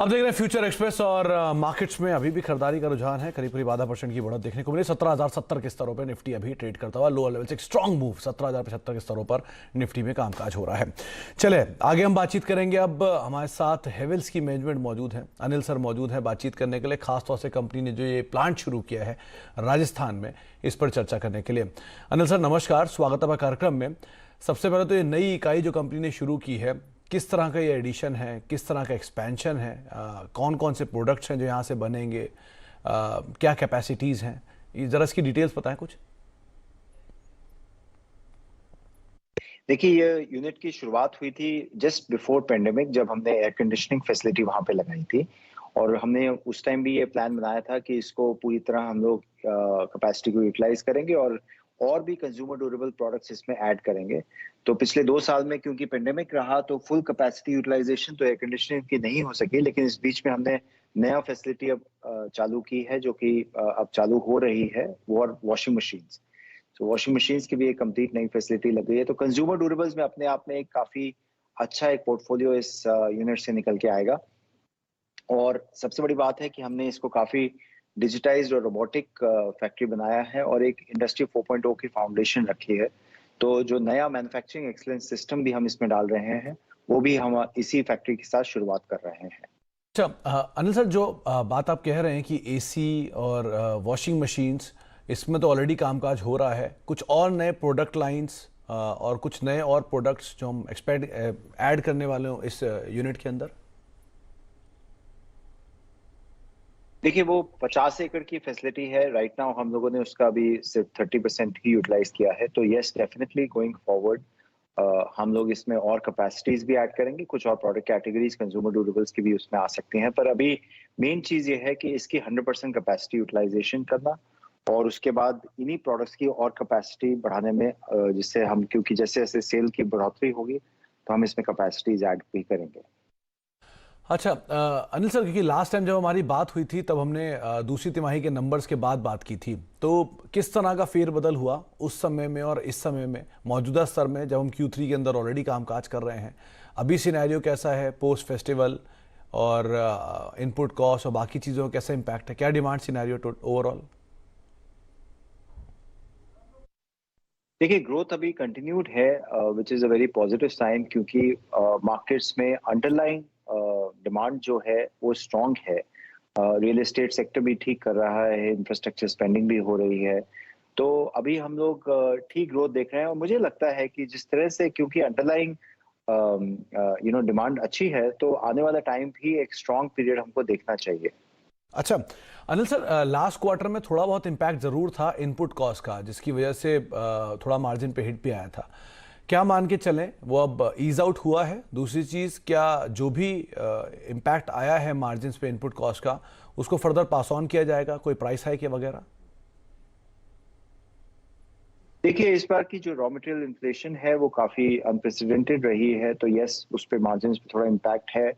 अब देख रहे हैं फ्यूचर एक्सप्रेस और मार्केट्स में अभी भी खरीदारी का रुझान है। करीब करीब 0.5% की बढ़त देखने को मिली। 17,070 के स्तरों पर निफ्टी अभी ट्रेड करता हुआ लोअर लेवल से एक स्ट्रांग मूव 17,075 के स्तरों पर निफ्टी में कामकाज हो रहा है। चले आगे हम बातचीत करेंगे। अब हमारे साथ हेवेल्स की मैनेजमेंट मौजूद है, अनिल सर मौजूद है बातचीत करने के लिए। खासतौर से कंपनी ने जो ये प्लांट शुरू किया है राजस्थान में, इस पर चर्चा करने के लिए। अनिल सर नमस्कार, स्वागत है कार्यक्रम में। सबसे पहले तो ये नई इकाई जो कंपनी ने शुरू की है, किस तरह का ये एडिशन है, किस तरह का एक्सपेंशन है, कौन कौन से प्रोडक्ट्स हैं जो यहाँ से बनेंगे, क्या कैपेसिटीज़ हैं, ये ज़रा इसकी डिटेल्स बताएं कुछ। देखिए, ये यूनिट की शुरुआत हुई थी जस्ट बिफोर पेंडेमिक, जब हमने एयर कंडीशनिंग फैसिलिटी वहाँ पे लगाई थी। और हमने उस टाइम भी ये प्लान बनाया था कि इसको पूरी तरह हम लोग कैपेसिटी को यूटिलाइज करेंगे और भी कंज्यूमर ड्यूरेबल प्रोडक्ट्स इसमें ऐड करेंगे। तो पिछले 2 साल में क्योंकि पेंडेमिक रहा तो फुल कैपेसिटी यूटिलाइजेशन तो एयर कंडीशनिंग की नहीं हो सकी, लेकिन इस बीच में हमने नया फैसिलिटी अब चालू की है, जो कि अब चालू हो रही है, वो वॉशिंग मशीन्स। तो वॉशिंग मशीन्स की भी एक कंप्लीट नई फैसिलिटी लग गई है। तो कंज्यूमर ड्यूरेबल्स में अपने आप में एक काफी अच्छा एक पोर्टफोलियो इस यूनिट से निकल के आएगा। और सबसे बड़ी बात है कि हमने इसको काफी डिजिटाइज्ड और रोबोटिक फैक्ट्री बनाया है और एक इंडस्ट्री 4.0 की फाउंडेशन रखी है। तो जो नया मैन्युफैक्चरिंग एक्सीलेंस सिस्टम भी हम इसमें डाल रहे हैं, वो भी हम इसी फैक्ट्री के साथ शुरुआत कर रहे हैं। अच्छा अनिल सर, जो बात आप कह रहे हैं कि एसी और वॉशिंग मशीन्स, इसमें तो ऑलरेडी कामकाज हो रहा है। कुछ और नए प्रोडक्ट लाइंस और कुछ नए और प्रोडक्ट्स जो हम ऐड करने वाले हो इस यूनिट के अंदर? देखिए, वो 50 एकड़ की फैसिलिटी है राइट नाउ। हम लोगों ने उसका अभी सिर्फ 30% ही यूटिलाइज किया है। तो यस, डेफिनेटली गोइंग फॉरवर्ड हम लोग इसमें और कैपेसिटीज भी ऐड करेंगे। कुछ और प्रोडक्ट कैटेगरीज कंज्यूमर ड्यूरेबल्स की भी उसमें आ सकती हैं। पर अभी मेन चीज ये है कि इसकी 100% कैपेसिटी यूटिलाइजेशन करना और उसके बाद इन्हीं प्रोडक्ट्स की और कैपेसिटी बढ़ाने में, जिससे हम, क्योंकि जैसे जैसे सेल की बढ़ोतरी होगी तो हम इसमें कैपेसिटीज ऐड भी करेंगे। अच्छा अनिल सर, क्योंकि लास्ट टाइम जब हमारी बात हुई थी तब हमने दूसरी तिमाही के नंबर्स के बाद बात की थी, तो किस तरह का फेरबदल हुआ उस समय में और इस समय में, मौजूदा स्तर में जब हम Q3 के अंदर ऑलरेडी कामकाज कर रहे हैं? अभी सिनेरियो कैसा है पोस्ट फेस्टिवल, और इनपुट कॉस्ट और बाकी चीज़ों का कैसा इम्पैक्ट है? क्या डिमांड सिनेरियो ओवरऑल? देखिए, ग्रोथ अभी कंटिन्यूड है, which is a very positive sign, क्योंकि मार्केट्स में अंडरलाइंग डिमांड जो है वो स्ट्रांग है। रियल एस्टेट सेक्टर भी ठीक कर रहा है, इंफ्रास्ट्रक्चर स्पेंडिंग भी हो रही है। तो अभी हम लोग ठीक ग्रोथ देख रहे हैं। और मुझे लगता है कि जिस तरह से, क्योंकि अंडरलाइंग डिमांड अच्छी है, तो आने वाला टाइम भी एक स्ट्रांग पीरियड हमको देखना चाहिए। अच्छा अनिल सर, लास्ट क्वार्टर में थोड़ा बहुत इम्पैक्ट जरूर था इनपुट कॉस्ट का, जिसकी वजह से थोड़ा मार्जिन पे हिट भी आया था। क्या मान के चलें वो अब ईज आउट हुआ है? दूसरी चीज़, क्या जो भी इम्पैक्ट आया है मार्जिन पे इनपुट कॉस्ट का, उसको फर्दर पास ऑन किया जाएगा, कोई प्राइस हाइक वगैरह? देखिए, इस बार की जो रॉ मटेरियल इन्फ्लेशन है वो काफी अनप्रेसिडेंटेड रही है। तो यस, उस पर मार्जिन पे थोड़ा इम्पैक्ट है।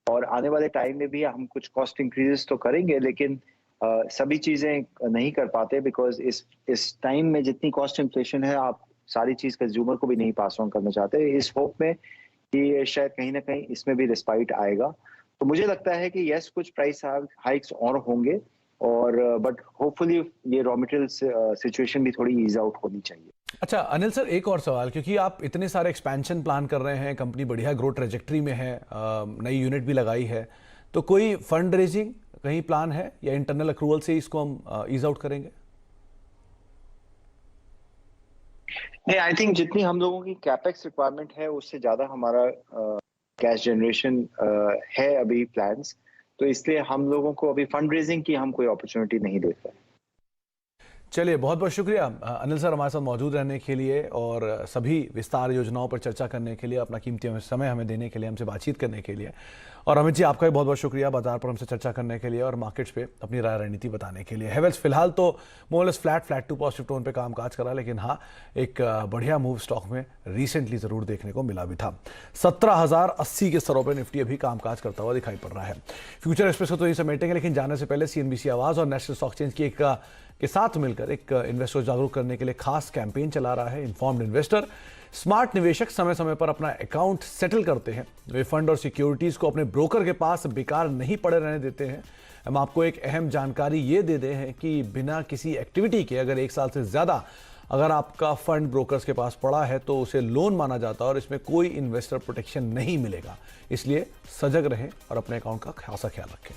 और आने वाले टाइम में भी हम कुछ कॉस्ट इंक्रीजेस तो करेंगे, लेकिन सभी चीजें नहीं कर पाते, बिकॉज इस टाइम में जितनी कॉस्ट इन्फ्लेशन है, आप सारी चीज कंज्यूमर को भी नहीं पास ऑन करना चाहते, इस होप में कि शायद कहीं ना कहीं इसमें भी रिस्पाइट आएगा। तो मुझे लगता है कि यस, कुछ प्राइस हाइक्स और होंगे, और बट होपफुली ये रॉ मटेरियल सिचुएशन भी थोड़ी ईज आउट होनी चाहिए। अच्छा अनिल सर, एक और सवाल, क्योंकि आप इतने सारे एक्सपेंशन प्लान कर रहे हैं, कंपनी बढ़िया ग्रोथ ट्रेजेक्ट्री में है, नई यूनिट भी लगाई है, तो कोई फंड रेजिंग कहीं प्लान है या इंटरनल अक्रूवल से इसको हम ईज आउट करेंगे? नहीं, आई थिंक जितनी हम लोगों की कैपेक्स रिक्वायरमेंट है उससे ज्यादा हमारा कैश जनरेशन है अभी प्लान्स। तो इसलिए हम लोगों को अभी फंड रेजिंग की हम कोई अपॉर्चुनिटी नहीं देते। चलिए, बहुत बहुत शुक्रिया अनिल सर हमारे साथ मौजूद रहने के लिए और सभी विस्तार योजनाओं पर चर्चा करने के लिए, अपना कीमती समय हमें देने के लिए, हमसे बातचीत करने के लिए। और अमित जी, आपका भी बहुत बहुत शुक्रिया बाजार पर हमसे चर्चा करने के लिए और मार्केट्स पे अपनी राय रणनीति बताने के लिए। हेवेल्स फिलहाल तो मोरलेस फ्लैट टू पॉजिटिव टोन पे कामकाज करा, लेकिन हाँ, एक बढ़िया मूव स्टॉक में रिसेंटली जरूर देखने को मिला भी था। 17,080 के स्तरों पर निफ्टी अभी कामकाज करता हुआ दिखाई पड़ रहा है। फ्यूचर एक्सप्रेस को तो यही समेटेंगे, लेकिन जाने से पहले CNBC आवाज और नेशनल स्टॉक एक्सचेंज की के साथ मिलकर एक इन्वेस्टर जागरूक करने के लिए खास कैंपेन चला रहा है इन्फॉर्म्ड इन्वेस्टर। स्मार्ट निवेशक समय समय पर अपना अकाउंट सेटल करते हैं। वे फंड और सिक्योरिटीज को अपने ब्रोकर के पास बेकार नहीं पड़े रहने देते हैं। हम आपको एक अहम जानकारी ये दे दें हैं कि बिना किसी एक्टिविटी के अगर 1 साल से ज़्यादा अगर आपका फंड ब्रोकर्स के पास पड़ा है तो उसे लोन माना जाता है और इसमें कोई इन्वेस्टर प्रोटेक्शन नहीं मिलेगा। इसलिए सजग रहें और अपने अकाउंट का खासा ख्याल रखें।